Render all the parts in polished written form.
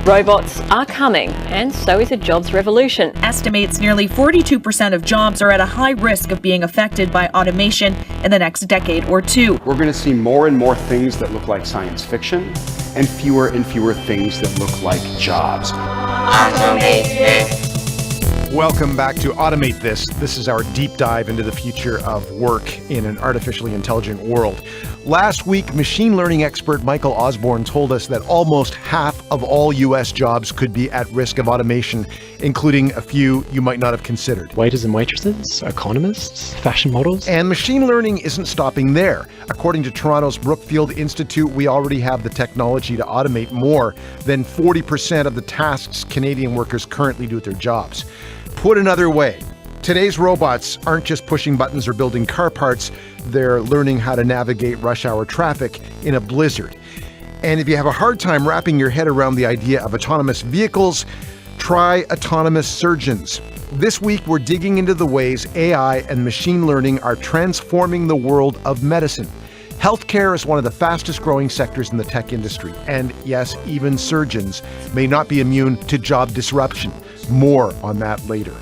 Robots are coming, and so is a jobs revolution. Estimates nearly 42% of jobs are at a high risk of being affected by automation in the next decade or two. We're going to see more and more things that look like science fiction and fewer things that look like jobs. Welcome back to Automate This. This is our deep dive into the future of work in an artificially intelligent world. Last week, machine learning expert Michael Osborne told us that almost half of all U.S. jobs could be at risk of automation, including a few you might not have considered. Waiters and waitresses, economists, fashion models. And machine learning isn't stopping there. According to Toronto's Brookfield Institute, we already have the technology to automate more than 40% of the tasks Canadian workers currently do at their jobs. Put another way, today's robots aren't just pushing buttons or building car parts, they're learning how to navigate rush hour traffic in a blizzard. And if you have a hard time wrapping your head around the idea of autonomous vehicles, try autonomous surgeons. This week, we're digging into the ways AI and machine learning are transforming the world of medicine. Healthcare is one of the fastest growing sectors in the tech industry. And yes, even surgeons may not be immune to job disruption. More on that later.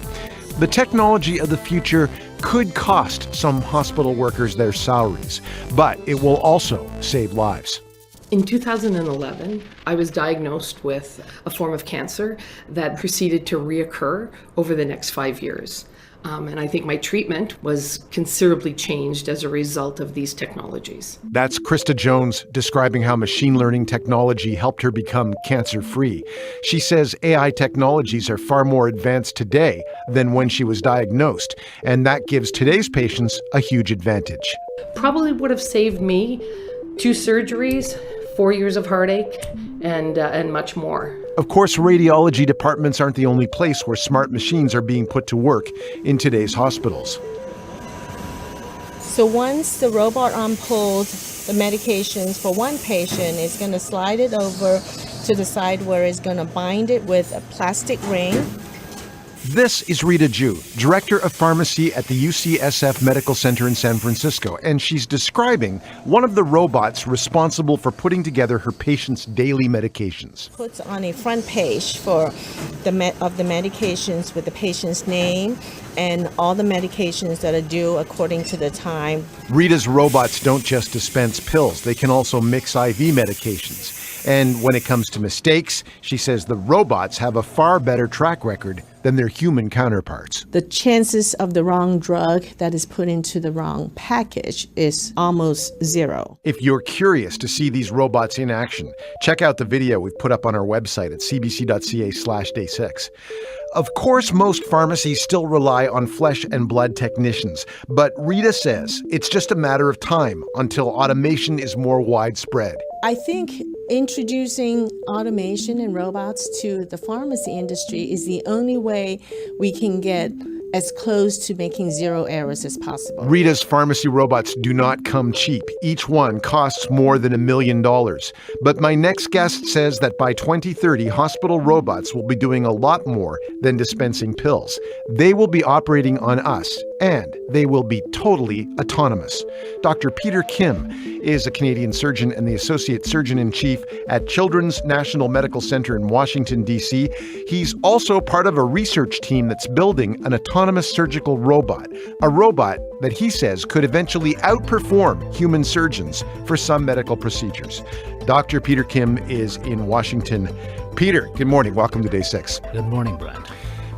The technology of the future could cost some hospital workers their salaries, but it will also save lives. In 2011, I was diagnosed with a form of cancer that proceeded to reoccur over the next 5 years. And I think my treatment was considerably changed as a result of these technologies. That's Krista Jones describing how machine learning technology helped her become cancer-free. She says AI technologies are far more advanced today than when she was diagnosed, and that gives today's patients a huge advantage. Probably would have saved me 2 surgeries, 4 years of heartache, and much more. Of course, radiology departments aren't the only place where smart machines are being put to work in today's hospitals. So once the robot arm pulls the medications for one patient, it's going to slide it over to the side where it's going to bind it with a plastic ring. This is Rita Ju, Director of Pharmacy at the UCSF Medical Center in San Francisco, and she's describing one of the robots responsible for putting together her patients' daily medications. Puts on a front page for the medications with the patient's name and all the medications that are due according to the time. Rita's robots don't just dispense pills, they can also mix IV medications. And when it comes to mistakes, she says the robots have a far better track record than their human counterparts. The chances of the wrong drug that is put into the wrong package is almost zero. If you're curious to see these robots in action, check out the video we've put up on our website at cbc.ca/day6. Of course, most pharmacies still rely on flesh and blood technicians, but Rita says it's just a matter of time until automation is more widespread. I think introducing automation and robots to the pharmacy industry is the only way we can get as close to making zero errors as possible. Rita's pharmacy robots do not come cheap. Each one costs more than $1 million. But my next guest says that by 2030, hospital robots will be doing a lot more than dispensing pills. They will be operating on us, and they will be totally autonomous. Dr. Peter Kim is a Canadian surgeon and the Associate Surgeon-in-Chief at Children's National Medical Center in Washington, D.C. He's also part of a research team that's building an autonomous surgical robot, a robot that he says could eventually outperform human surgeons for some medical procedures. Dr. Peter Kim is in Washington. Peter, good morning. Welcome to Day 6. Good morning, Brad.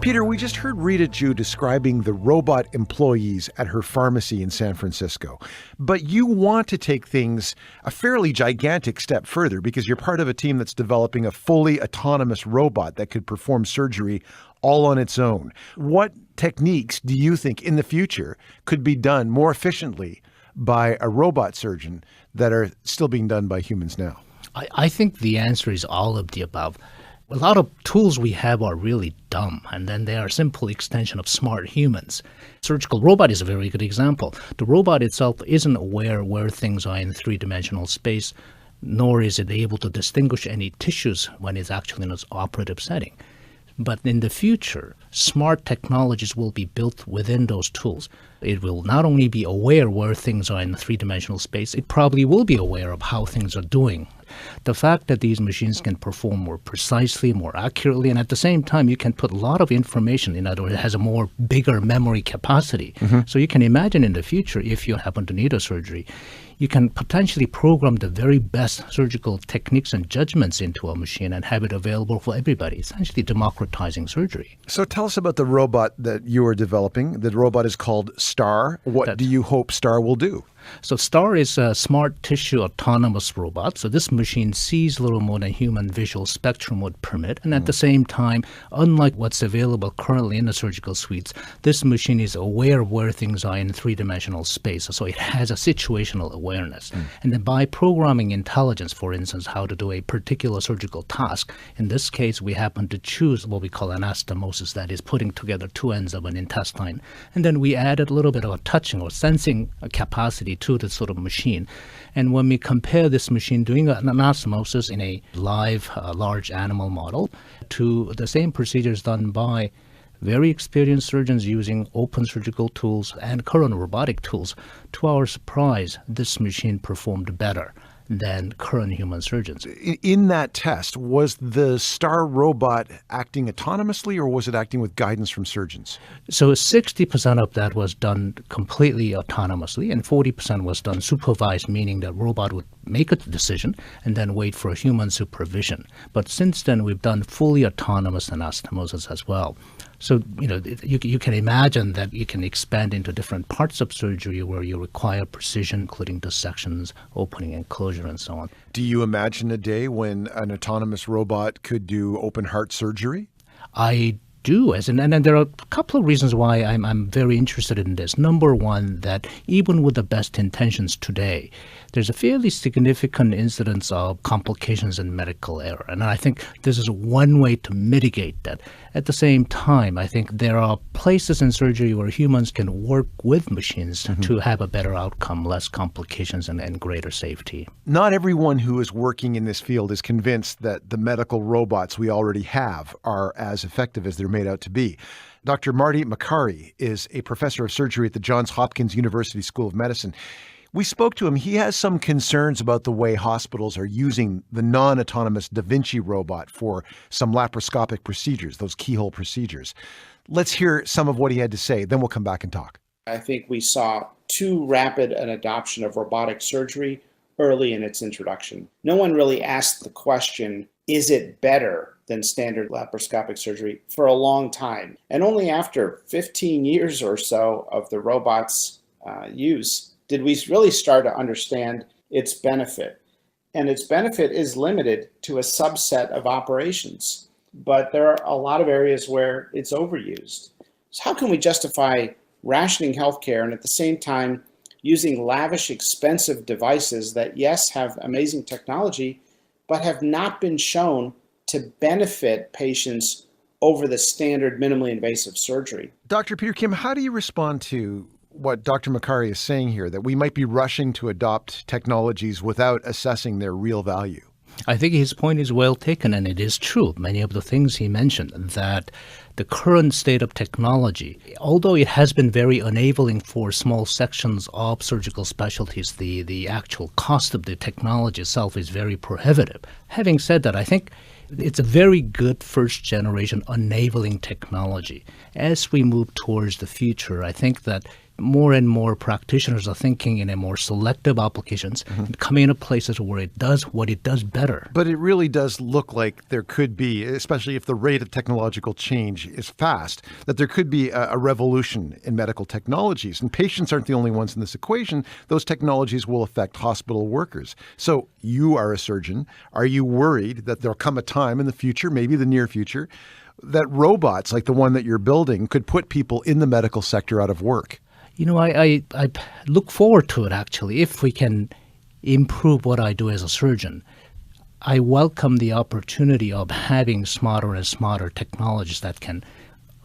Peter, we just heard Rita Ju describing the robot employees at her pharmacy in San Francisco. But you want to take things a fairly gigantic step further because you're part of a team that's developing a fully autonomous robot that could perform surgery all on its own. What techniques do you think in the future could be done more efficiently by a robot surgeon that are still being done by humans now? I think the answer is all of the above. A lot of tools we have are really dumb, and then they are a simple extension of smart humans. Surgical robot is a very good example. The robot itself isn't aware where things are in three-dimensional space, nor is it able to distinguish any tissues when it's actually in its operative setting. But in the future, smart technologies will be built within those tools. It will not only be aware where things are in the three-dimensional space, it probably will be aware of how things are doing The fact that these machines can perform more precisely, more accurately, and at the same time, you can put a lot of information. In other words, it has a more bigger memory capacity. So you can imagine in the future, if you happen to need a surgery, you can potentially program the very best surgical techniques and judgments into a machine and have it available for everybody, essentially democratizing surgery. So tell us about the robot that you are developing. The robot is called STAR. What do you hope STAR will do? So STAR is a smart tissue autonomous robot. So this machine sees a little more than human visual spectrum would permit. And at the same time, unlike what's available currently in the surgical suites, this machine is aware of where things are in three-dimensional space. So it has a situational awareness. And then by programming intelligence, for instance, how to do a particular surgical task, in this case, we happen to choose what we call anastomosis, that is putting together two ends of an intestine. And then we added a little bit of a touching or sensing capacity to this sort of machine. And when we compare this machine doing an anastomosis in a live, large animal model to the same procedures done by very experienced surgeons using open surgical tools and current robotic tools, to our surprise, this machine performed better than current human surgeons. In that test, was the STAR robot acting autonomously or was it acting with guidance from surgeons? So 60% of that was done completely autonomously and 40% was done supervised, meaning the robot would make a decision and then wait for human supervision. But since then, we've done fully autonomous anastomosis as well. So, you can imagine that you can expand into different parts of surgery where you require precision, including dissections, opening and closure, and so on. Do you imagine a day when an autonomous robot could do open heart surgery? I do. And there are a couple of reasons why I'm very interested in this. Number one, that even with the best intentions today, there's a fairly significant incidence of complications and medical error. And I think this is one way to mitigate that. At the same time, I think there are places in surgery where humans can work with machines to have a better outcome, less complications, and greater safety. Not everyone who is working in this field is convinced that the medical robots we already have are as effective as they're made out to be. Dr. Marty Makary is a professor of surgery at the Johns Hopkins University School of Medicine. We spoke to him. He has some concerns about the way hospitals are using the non-autonomous Da Vinci robot for some laparoscopic procedures, those keyhole procedures. Let's hear some of what he had to say, then we'll come back and talk. I think we saw too rapid an adoption of robotic surgery early in its introduction. No one really asked the question, is it better than standard laparoscopic surgery, for a long time? And only after 15 years or so of the robot's use did we really start to understand its benefit. And its benefit is limited to a subset of operations, but there are a lot of areas where it's overused. So how can we justify rationing healthcare and at the same time using lavish, expensive devices that, yes, have amazing technology, but have not been shown to benefit patients over the standard minimally invasive surgery? Dr. Peter Kim, how do you respond to what Dr. Makary is saying here, that we might be rushing to adopt technologies without assessing their real value? I think his point is well taken, and it is true. Many of the things he mentioned, that the current state of technology, although it has been very enabling for small sections of surgical specialties, the actual cost of the technology itself is very prohibitive. Having said that, I think it's a very good first-generation enabling technology. As we move towards the future, I think that more and more practitioners are thinking in a more selective applications and coming into places where it does what it does better. But it really does look like there could be, especially if the rate of technological change is fast, that there could be a revolution in medical technologies. And patients aren't the only ones in this equation. Those technologies will affect hospital workers. So you are a surgeon. Are you worried that there'll come a time in the future, maybe the near future, that robots like the one that you're building could put people in the medical sector out of work? I look forward to it, actually. If we can improve what I do as a surgeon, I welcome the opportunity of having smarter and smarter technologies that can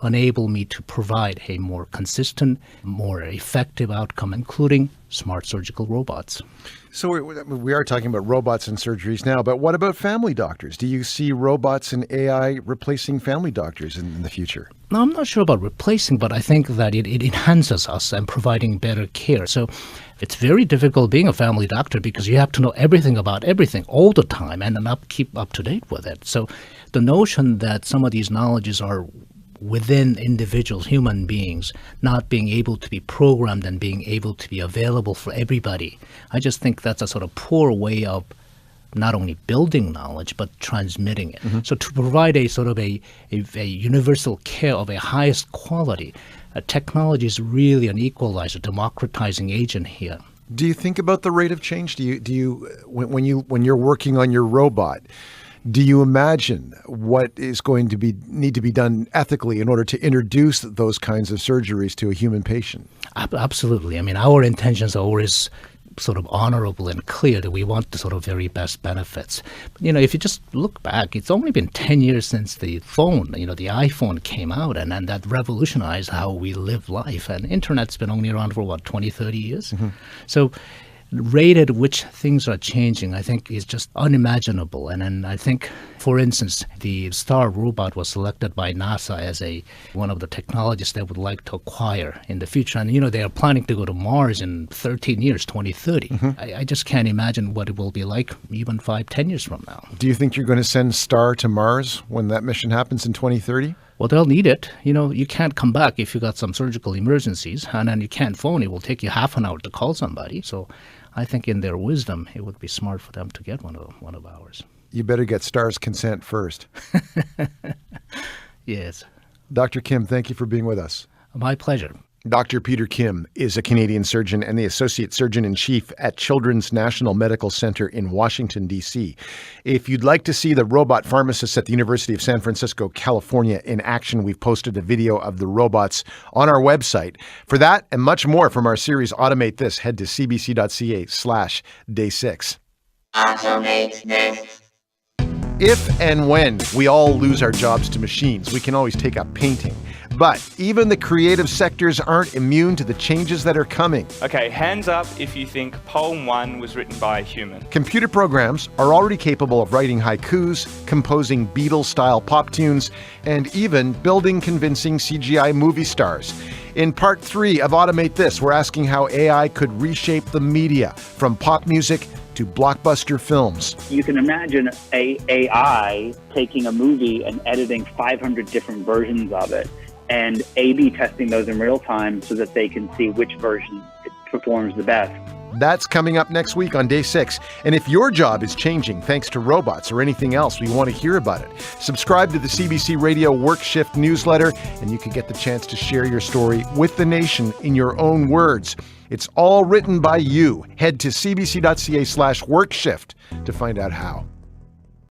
enable me to provide a more consistent, more effective outcome, including smart surgical robots. So we are talking about robots in surgeries now, but what about family doctors? Do you see robots and AI replacing family doctors in the future? No, I'm not sure about replacing, but I think that it enhances us and providing better care. So It's very difficult being a family doctor because you have to know everything about everything all the time and keep up to date with it. So the notion that some of these knowledges are within individuals, human beings, not being able to be programmed and being able to be available for everybody, I just think that's a sort of poor way of not only building knowledge, but transmitting it. So to provide a sort of a universal care of a highest quality, technology is really an equalizer, democratizing agent here. Do you think about the rate of change? Do you when you're working on your robot, do you imagine what is going to need to be done ethically in order to introduce those kinds of surgeries to a human patient? Absolutely. I mean, our intentions are always sort of honorable and clear that we want the sort of very best benefits. But, if you just look back, it's only been 10 years since the phone, the iPhone came out, and that revolutionized how we live life. And internet's been only around for, 20, 30 years? So the rate at which things are changing, I think, is just unimaginable. And I think, for instance, the Star robot was selected by NASA as one of the technologies they would like to acquire in the future. And, they are planning to go to Mars in 13 years, 2030. I just can't imagine what it will be like even 5-10 years from now. Do you think you're going to send Star to Mars when that mission happens in 2030? Well, they'll need it. You can't come back if you got some surgical emergencies, and then you can't phone. It will take you half an hour to call somebody. So I think in their wisdom, it would be smart for them to get one of ours. You better get Star's consent first. Yes. Dr. Kim, thank you for being with us. My pleasure. Dr. Peter Kim is a Canadian surgeon and the Associate Surgeon-in-Chief at Children's National Medical Center in Washington, D.C. If you'd like to see the robot pharmacists at the University of San Francisco, California in action, we've posted a video of the robots on our website. For that and much more from our series Automate This, head to cbc.ca/day6. Automate This. If and when we all lose our jobs to machines, we can always take up painting. But even the creative sectors aren't immune to the changes that are coming. Okay, hands up if you think Poem 1 was written by a human. Computer programs are already capable of writing haikus, composing Beatles-style pop tunes, and even building convincing CGI movie stars. In part 3 of Automate This, we're asking how AI could reshape the media, from pop music to blockbuster films. You can imagine AI taking a movie and editing 500 different versions of it and A/B testing those in real time so that they can see which version performs the best. That's coming up next week on Day 6. And if your job is changing thanks to robots or anything else, we want to hear about it. Subscribe to the CBC Radio WorkShift newsletter, and you can get the chance to share your story with the nation in your own words. It's all written by you. Head to cbc.ca/workshift to find out how.